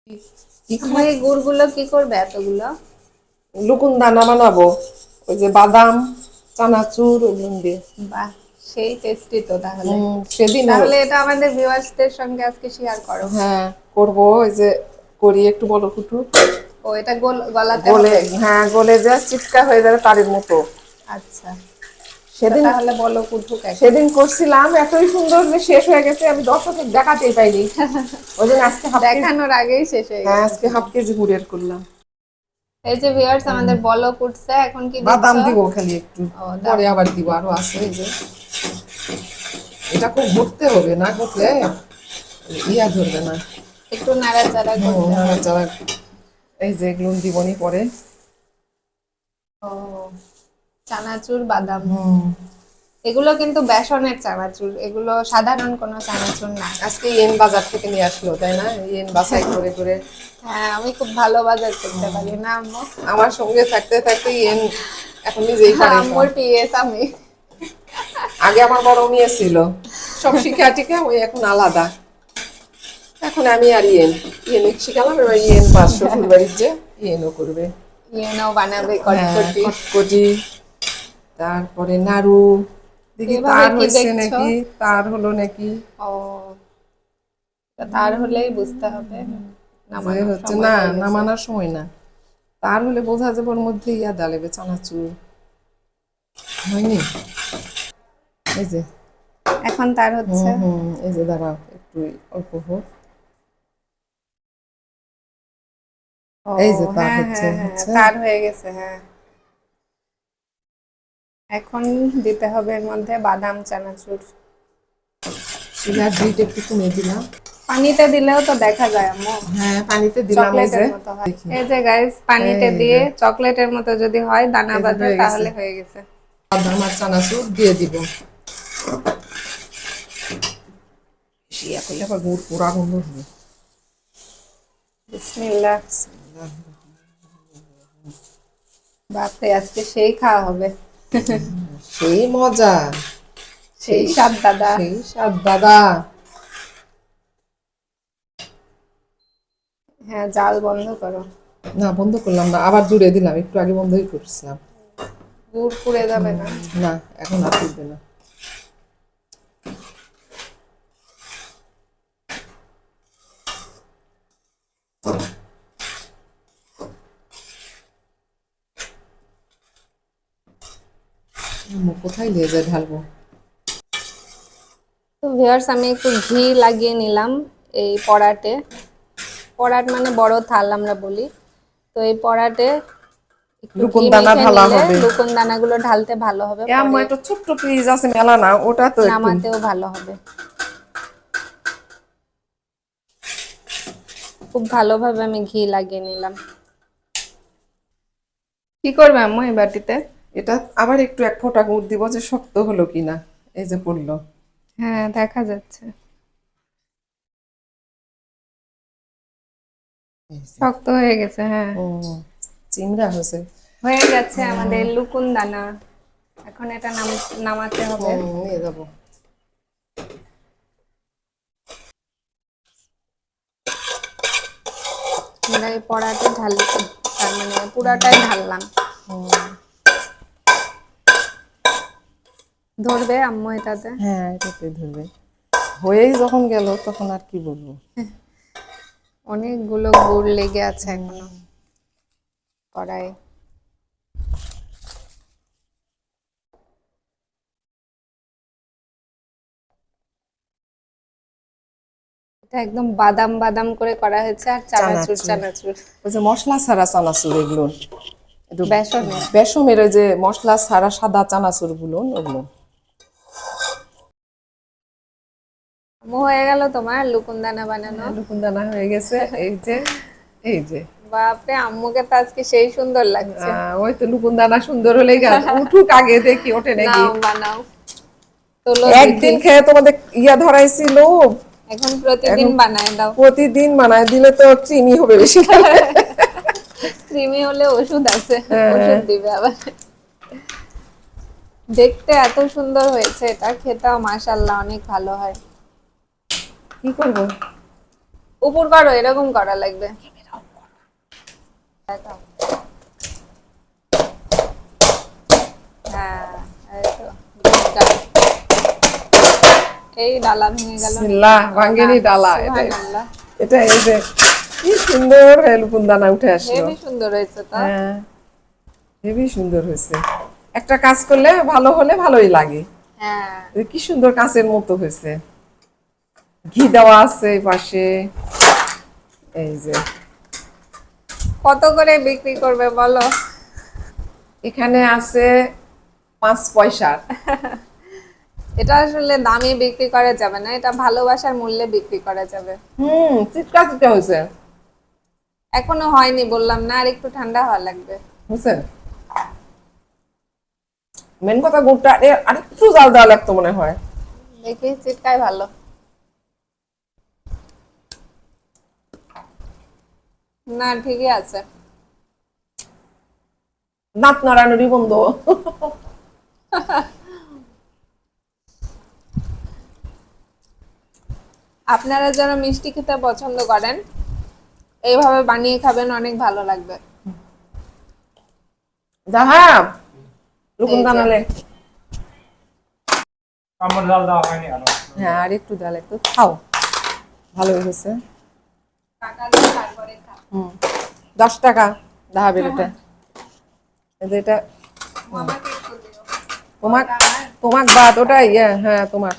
কি আম্মু এই গুড়গুলো কি করবে এতগুলো? লুকুন দানা বানাবো, ওই যে বাদাম চানাচুর ওগুলো দিয়ে। বাহ, সেই টেস্টি তো তাহলে। সেদিন তাহলে এটা আমাদের ভিউয়ার্সদের সঙ্গে আজকে শেয়ার করো। হ্যাঁ করবো, ওই যে করি একটু বলো কুটু ও এটা গলাতে গলে, হবে? হ্যাঁ গলে যা চিটকা হয়ে যাবে তারের মতো। আচ্ছা, তো সেদিন তাহলে বলো কুঠুক এখন। সেদিন করছিলাম, এতই সুন্দর যে শেষ হয়ে গেছে, আমি দর্শকের দেখাতেই পাইনি। ওই জন্য আজকে হাফ কেজি, দেখানোর আগেই শেষ হয়ে হ্যাঁ গেছে আজকে হাফ সেদিন। কেজি গুড়ের করলাম। এই যে ভিউয়ার্স আমাদের বলো উঠছে, এখন কি দিচ্ছ? বাদাম দিব খালি একটু, ও দাও। পরে আবার দিব, আরো আছে এই যে। এটা খুব ঘুরতে হবে, না ঘুরলে ইয়া ধরবে না। একটু নাড়াচাড়া করতে হয়। নাড়াচাড়া, এই যে এগুলো দিবনি পরে। ও, চানাচুর বাদাম। হুম, এগুলো কিন্তু বেসনের চানাচুর, এগুলো সাধারণ কোনো চানাচুর না। আজকে ইয়েন বাজার থেকে নিয়ে আসলো তাই না, ইয়েন বাছাই করে করে। হ্যাঁ, আমি খুব ভালো বাজার করতে পারি না আম্মু। আমার সঙ্গে থাকতে থাকতে ইয়েন এখন নিজেই পারে আম্মুর সব। পিএস আমি। আগে আমার বড় মেয়ে ছিল, সব শিখা টিকা ওই এখন আলাদা। এখন আমি আর ইয়েন ইয়েন শিখালাম, এবার ইয়েন বাস শ্বশুর বাড়ির যে ইয়েনও করবে। ইয়েনও বানাবে হ্যাঁ কটকটি। কটকটি, তারপরে নাড়ু, দেখি এভাবে তার কি হয়েছে দেখছো? নাকি, তার হলো নাকি। ও, তার হলেই বুঝতে হবে যে নামানোর হচ্ছে সময় না, হয়ে গেছে। নামানোর সময় না, তার হলে বোঝা যাবে ওর মধ্যে ইয়া ডালেবে চানাচুর। হয়নি, এই যে। এখন তার হচ্ছে। এই যে দাঁড়াও একটু, অল্প হোক। ও, এই যে তার হ্যাঁ হচ্ছে হ্যাঁ হ্যাঁ, হচ্ছে তার হয়ে গেছে, হ্যাঁ। এখন দিতে হবে এর মধ্যে বাদাম চানাচুর। সুগার বিট একটু কমে দিলাম। পানিতে দিলেও তো দেখা যায় আম্মু, হ্যাঁ পানিতে দিলাম, এই চকলেটের যে মতো হয়। দেখি। এই যে গাইস, পানিতে এই দিয়ে যে, চকলেটের মতো যদি হয় দানা এই যে বাঁধে হয়ে গেছে, তাহলে হয়ে গেছে। বাদাম আর চানাচুর দিয়ে দিব। শিয়া করলে আবার গুড় পোড়া গন্ধ হবে। বিসমিল্লাহ। বাপরে, আজকে সেই খাওয়া হবে। সেই মজা, সেই সেই স্বাদ দাদা। সেই স্বাদ দাদা। হ্যাঁ, জাল বন্ধ করো। না বন্ধ করলাম না, আবার জুড়ে দিলাম, একটু আগে বন্ধই করছিলাম। গুড় পুড়ে যাবে না? না এখন আর তুলবে না। কোথায় নিয়ে যায় ঢালবো। তো ভিউয়ার্স, আমি একটু ঘি লাগিয়ে নিলাম এই পরাটে। পরাট মানে বড় থাল আমরা বলি। তো এই পরাটে একটু ঘি লুকুন দানা মেখে ঢালা নিলে হবে। লুকন দানাগুলো ঢালতে ভালো হবে, আমার পরে একটা ছোট্ট পিস আছে মেলা না, ওটা তো একটু। নামাতেও ভালো হবে। খুব ভালোভাবে আমি ঘি লাগিয়ে নিলাম। কি করবে আম্মু এই বাটিতে? এটা আবার একটু এক ফোঁটা গুড় দিব, যে শক্ত হলো কিনা। এই যে পড়লো। হ্যাঁ, দেখা যাচ্ছে এই যে। শক্ত হয়ে গেছে, হ্যাঁ। ও, চিংড়া হয়েছে। হয়ে গেছে আমাদের লুকুন দানা। এখন এটা নামাতে হবে। নিয়ে যাবো। আমরা এই পরাটে ঢালি, তার মানে পুরাটাই ঢাললাম। ধরবে আম্মু এটাতে? হ্যাঁ এটাতে ধরবে। হয়েই যখন গেল তখন আর কি বলবো। অনেকগুলো গুড় লেগে আছে এখনো কড়াই। এটা একদম বাদাম বাদাম করে করা হয়েছে, আর চানাচুর চানাচুর, চানাচুর। ওই যে মশলা ছাড়া চানাচুর এগুলো, একটু বেসনের। বেসমের ওই যে মশলা ছাড়া সাদা চানাচুর গুলো ওগুলো। আম্মু, হয়ে গেল তোমার লুকুন দানা বানানো? লুকুন দানা হয়ে গেছে, এই যে, এই যে। বাপরে, আম্মুকে তো আজকে সেই সুন্দর লাগছে। ওই তো লুকুন দানা সুন্দর হলেই গাছ উঠুক, আগে দেখি ওঠে নাকি। নাও বানাও, তোলো দেখি। একদিন খেয়ে তোমাদের ইয়া ধরাইছিল। এখন প্রতিদিন এখন বানায় দাও। প্রতিদিন বানায় দিলে তো চিনি হবে বেশি খেলে। কৃমি হলে ওষুধ আছে, ওষুধ হ্যাঁ, দিবে আবার। দেখতে এত সুন্দর হয়েছে, এটা খেতেও মাশাআল্লাহ অনেক ভালো হয়। কি করবো। উপর করো, এরকম করা লাগবে। দেখাও। হ্যাঁ, এই তো, দুধটা। এই ডালা ভেঙে গেল। বিসমিল্লাহ, ভাঙ্গেনি ডালা। সুবহানাল্লাহ। এটা এই যে কি সুন্দর হেলকুন দানা উঠে আসলো। হেবি সুন্দর হয়েছে তো। হ্যাঁ, হেবি সুন্দর হয়েছে। একটা কাজ করলে ভালো হলে ভালোই লাগে। হ্যাঁ, এই কি সুন্দর কাঁচের মতো হয়েছে। ঘি দেওয়া আছে এই পাশে। এই যে কত করে বিক্রি করবে বলো? এখানে আছে 5 পয়সার। এটা আসলে দামে বিক্রি করা যাবে না, এটা ভালোবাসার মূল্যে বিক্রি করা যাবে। চিটকা চিটকা হয়েছে। এখনো হয়নি, বললাম না, আর একটু ঠান্ডা হওয়া লাগবে। বুঝছেন? মেন কথা গুড়টা আরেকটু জাল দেওয়া লাগতো মনে হয়। দেখি, চিটকাই ভালো। না, ঠিকই আছে। দাঁত নাড়ানোরই বন্ধ। আপনারা যারা মিষ্টি খেতে পছন্দ করেন, এইভাবে বানিয়ে খাবেন, অনেক ভালো লাগবে। জাহাব লুকুন এই যে। দানালে। আমার ডাল দেওয়া হয়নি আরো। হ্যাঁ, আর একটু ডাল একটু খাও। ভালো হয়েছে। তারপরে খা। 10 টাকা দাহাবের এটা। এই যে এটা মামাকে একটু দিও। তোমার তোমার বাদ ওটা হ্যাঁ তোমার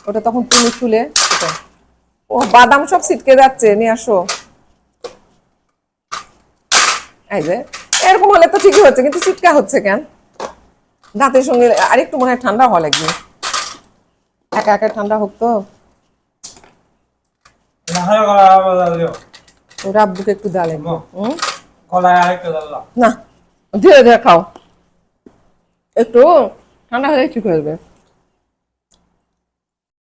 ওটা তখন তুমি খুলে ওটা। ও বাদাম সব ছিটকে যাচ্ছে, নিয়ে আসো। এই যে এরকম হলে তো ঠিকই হচ্ছে, কিন্তু ছিটকা হচ্ছে কেন? দাঁতের সঙ্গে আরেকটু মনে হয় ঠান্ডা হওয়া লাগবে। একা একা ঠান্ডা হোক তো। নাহলে কলা আবার ডাল দিও। ওরা আব্বুকে একটু ডালে। কলায় আরেকটা ডাল দাও। না, ধীরে ধীরে খাও, একটু ঠান্ডা হলে ঠিক হয়ে যাবে।